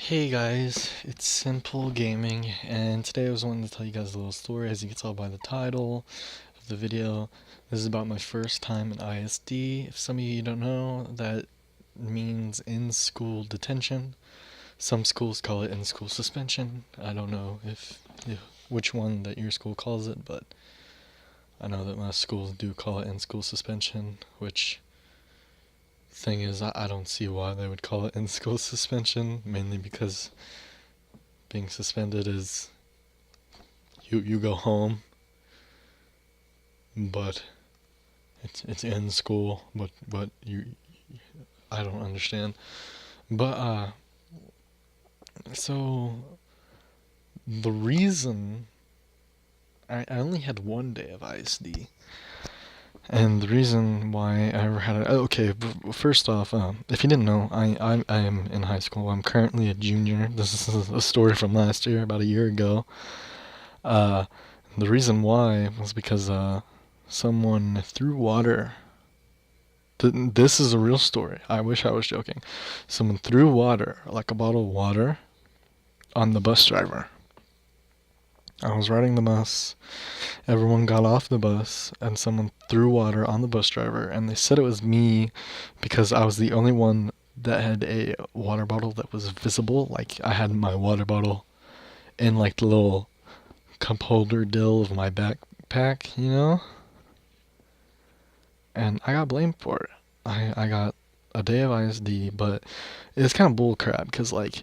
Hey guys, it's Simple Gaming, and today I was wanting to tell you guys a little story. As you can tell by the title of the video, this is about my first time in I.S.D. If some of you don't know, that means in-school detention. Some schools call it in-school suspension. I don't know if which one that your school calls it, but I know that most schools do call it in-school suspension, which thing is, I don't see why they would call it in-school suspension, mainly because being suspended is you go home, but it's in school, but you I don't understand. But so the reason I only had one day of I.S.D. And the reason why I ever had it, okay, first off, if you didn't know, I am in high school. I'm currently a junior. This is a story from last year, about a year ago. Uh, the reason why was because someone threw water. This is a real story. I wish I was joking. Someone threw water, like a bottle of water, on the bus driver. I was riding the bus. Everyone got off the bus, and someone threw water on the bus driver. And they said it was me because I was the only one that had a water bottle that was visible. Like, I had my water bottle in, like, the little cup holder dill of my backpack, you know? And I got blamed for it. I got a day of I.S.D, but it's kind of bullcrap because like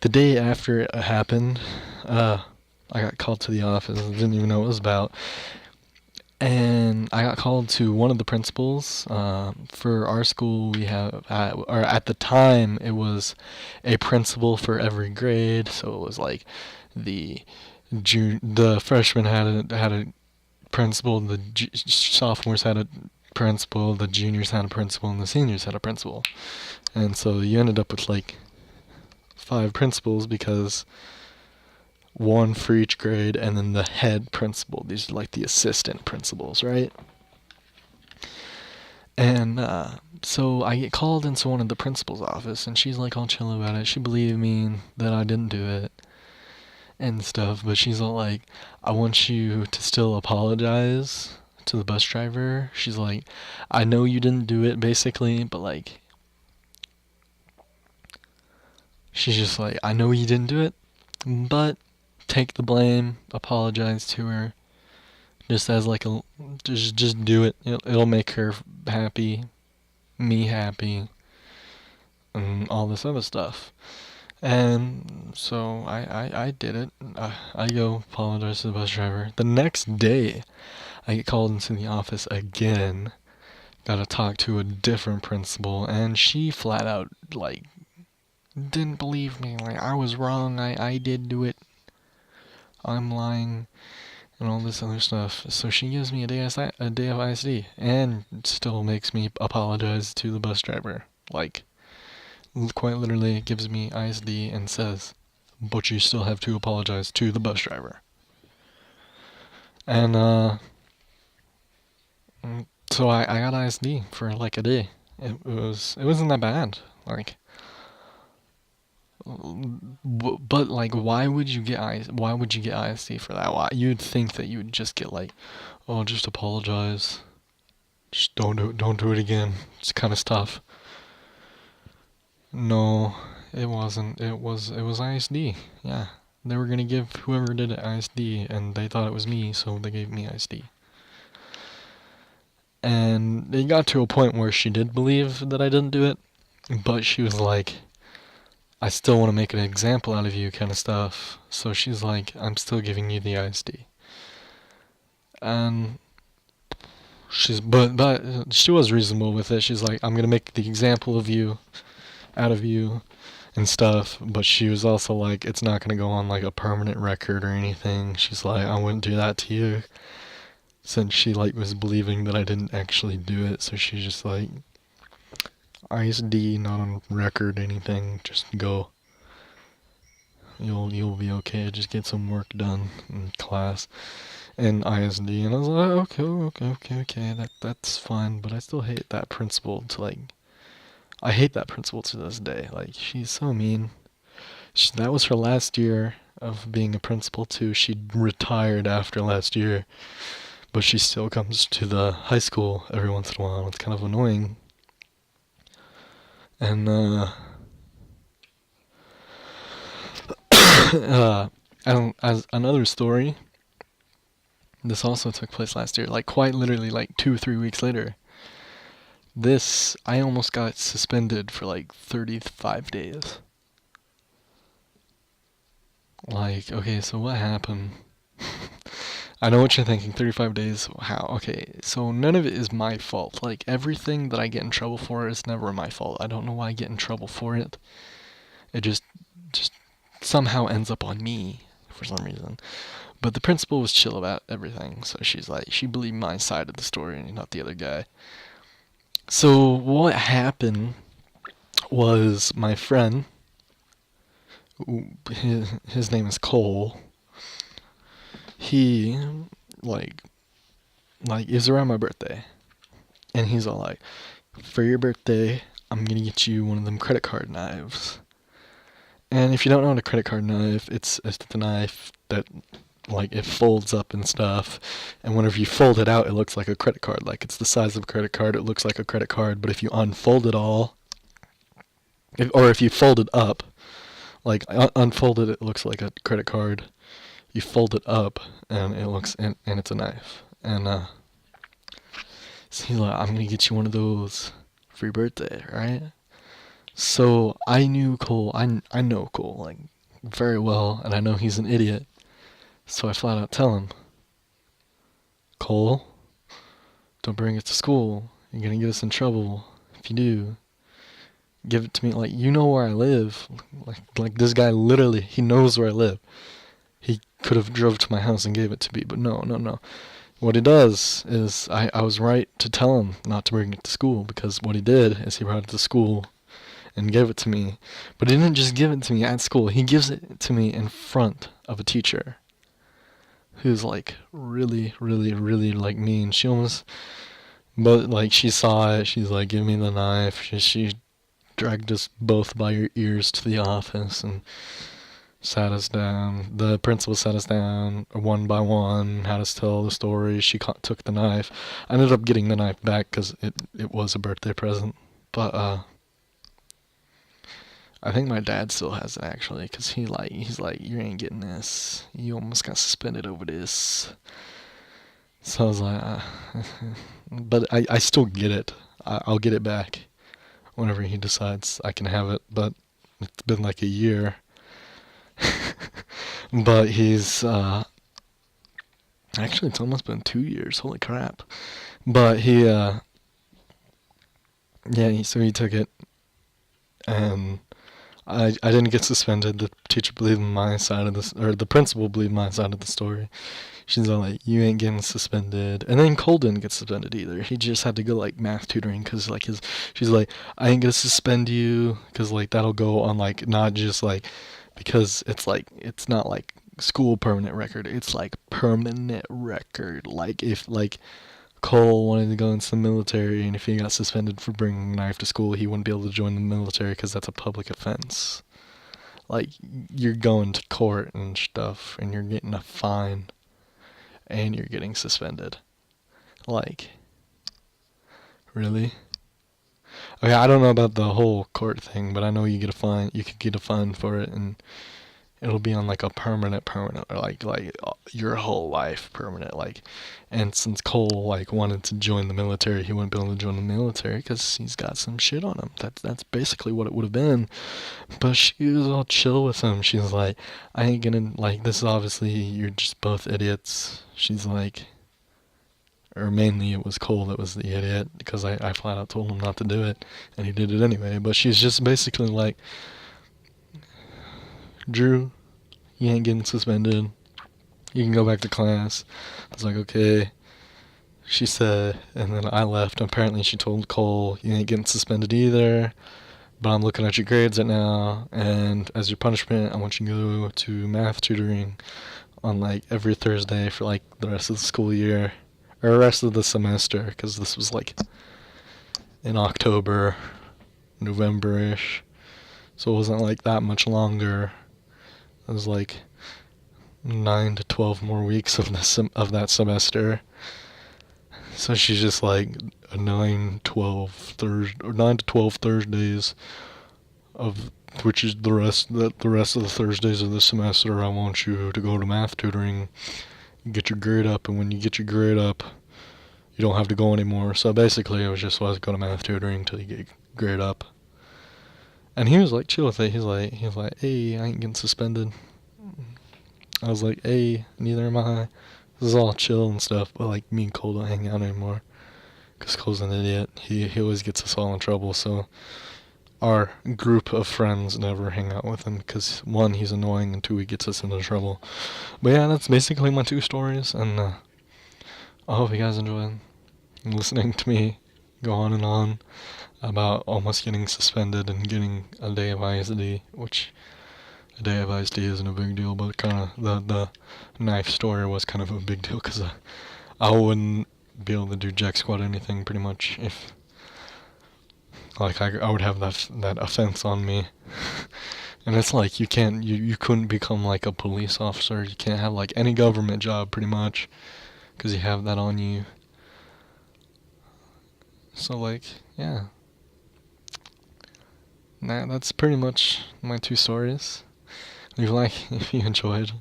the day after it happened, I got called to the office. I didn't even know what it was about, and I got called to one of the principals. For our school, we have, or at the time, it was a principal for every grade. So it was like the the freshmen had a principal, the sophomores had a principal, the juniors had a principal, and the seniors had a principal. And so you ended up with like 5 principals because one for each grade, and then the head principal. These are like the assistant principals, right? And so I get called into one of the principal's office, and she's like all chill about it. She believed me that I didn't do it and stuff, but she's all like, I want you to still apologize to the bus driver. She's like, I know you didn't do it, basically, but like, she's just like, I know you didn't do it, but take the blame, apologize to her, just as like a, just do it. It'll make her happy, me happy, and all this other stuff. And so I did it. I go apologize to the bus driver. The next day, I get called into the office again. Got to talk to a different principal, and she flat out like didn't believe me. Like, I was wrong. I did do it. I'm lying, and all this other stuff. So she gives me a day of I.S.D. and still makes me apologize to the bus driver. Like, quite literally gives me I.S.D. and says, but you still have to apologize to the bus driver. And so I got I.S.D. for like a day. It wasn't that bad. Like, but like, why would you get I.S.D. for that? Why, you'd think that you would just get like, oh, just apologize, just don't do it again. It's kind of stuff. No, it wasn't. It was I.S.D. Yeah, they were gonna give whoever did it I.S.D. and they thought it was me, so they gave me I.S.D. And it got to a point where she did believe that I didn't do it, but she was like, I still want to make an example out of you, kind of stuff. So she's like, I'm still giving you the I.S.D. And but she was reasonable with it. She's like, I'm gonna make the example of you, out of you, and stuff. But she was also like, it's not gonna go on like a permanent record or anything. She's like, I wouldn't do that to you, since she like was believing that I didn't actually do it. So she's just like, I.S.D. not on record, anything. Just go. You'll be okay. Just get some work done in class and I.S.D. And I was like, okay. That's fine. But I still hate that principal to like. I hate that principal to this day. Like, she's so mean. That was her last year of being a principal too. She retired after last year, but she still comes to the high school every once in a while. It's kind of annoying. And as another story, this also took place last year, like quite literally like 2 or 3 weeks later. I almost got suspended for like 35 days. Like, okay, so what happened? I know what you're thinking, 35 days, how? Okay, so none of it is my fault. Like, everything that I get in trouble for is never my fault. I don't know why I get in trouble for it. It just somehow ends up on me for some reason. But the principal was chill about everything, so she's like, she believed my side of the story and not the other guy. So what happened was my friend, his name is Cole. He like it was around my birthday, and he's all like, "For your birthday, I'm gonna get you one of them credit card knives." And if you don't know what a credit card knife, it's the knife that like it folds up and stuff, and whenever you fold it out, it looks like a credit card. Like it's the size of a credit card, it looks like a credit card. But if you unfold it all, or if you fold it up, like unfold it, it looks like a credit card. You fold it up, and it looks and it's a knife. And so he's like, I'm gonna get you one of those for your birthday, right? So I knew Cole. I know Cole like very well, and I know he's an idiot. So I flat out tell him, Cole, don't bring it to school. You're gonna get us in trouble if you do. Give it to me. Like, you know where I live. Like this guy literally, he knows where I live. He could have drove to my house and gave it to me, but no, no, no. What he does is, I was right to tell him not to bring it to school, because what he did is he brought it to school and gave it to me. But he didn't just give it to me at school. He gives it to me in front of a teacher who's like really, really, really like mean. She almost, but like she saw it. She's like, "Give me the knife." She dragged us both by your ears to the office and sat us down. The principal sat us down one by one, had us tell the story. She took the knife. I ended up getting the knife back because it was a birthday present. But I think my dad still has it actually, because he's like, you ain't getting this. You almost got suspended over this. So I was like, but I still get it. I'll get it back whenever he decides I can have it. But it's been like a year. But he's actually it's almost been 2 years. Holy crap! But so he took it, and I didn't get suspended. The teacher believed my side of this, or the principal believed my side of the story. She's all like, "You ain't getting suspended," and then Cole didn't get suspended either. He just had to go like math tutoring, because like she's like, "I ain't gonna suspend you, because like that'll go on like not just like, because it's like it's not like school permanent record. It's like permanent record. Like if like Cole wanted to go into the military, and if he got suspended for bringing a knife to school, he wouldn't be able to join the military because that's a public offense. Like, you're going to court and stuff, and you're getting a fine, and you're getting suspended. Like, really? Okay, I don't know about the whole court thing, but I know you get a fine. You could get a fine for it, and it'll be on like a permanent, or like your whole life permanent. Like, and since Cole like wanted to join the military, he wouldn't be able to join the military because he's got some shit on him. That's basically what it would have been. But she was all chill with him. She's like, I ain't gonna like this. Is obviously, you're just both idiots. She's like, or mainly it was Cole that was the idiot, because I flat out told him not to do it, and he did it anyway. But she's just basically like, Drew, you ain't getting suspended. You can go back to class. I was like, okay. She said, and then I left. Apparently she told Cole, you ain't getting suspended either, but I'm looking at your grades right now, and as your punishment, I want you to go to math tutoring on like every Thursday for like the rest of the school year, or the rest of the semester, because this was like in October, November-ish. so it wasn't like that much longer. It was like 9 to 12 more weeks of that semester. So she's just like 9 to 12 Thursdays of which is the rest of the Thursdays of the semester. I want you to go to math tutoring, get your grade up, and when you get your grade up, you don't have to go anymore. So basically, it was just go to math tutoring until you get grade up. And he was like chill with it. He's like, hey, I ain't getting suspended. I was like, hey, neither am I. This is all chill and stuff, but like me and Cole don't hang out anymore. Because Cole's an idiot. He always gets us all in trouble, so our group of friends never hang out with him because one, he's annoying, and two, he gets us into trouble. But yeah, that's basically my two stories, and I hope you guys enjoyed listening to me go on and on about almost getting suspended and getting a day of I.S.D, which a day of I.S.D isn't a big deal, but kind of the knife story was kind of a big deal because I wouldn't be able to do jack squat anything pretty much if like I would have that offense on me. And it's like you couldn't become like a police officer. You can't have like any government job pretty much because you have that on you. So like, yeah. That's pretty much my two stories. Leave a like if you enjoyed.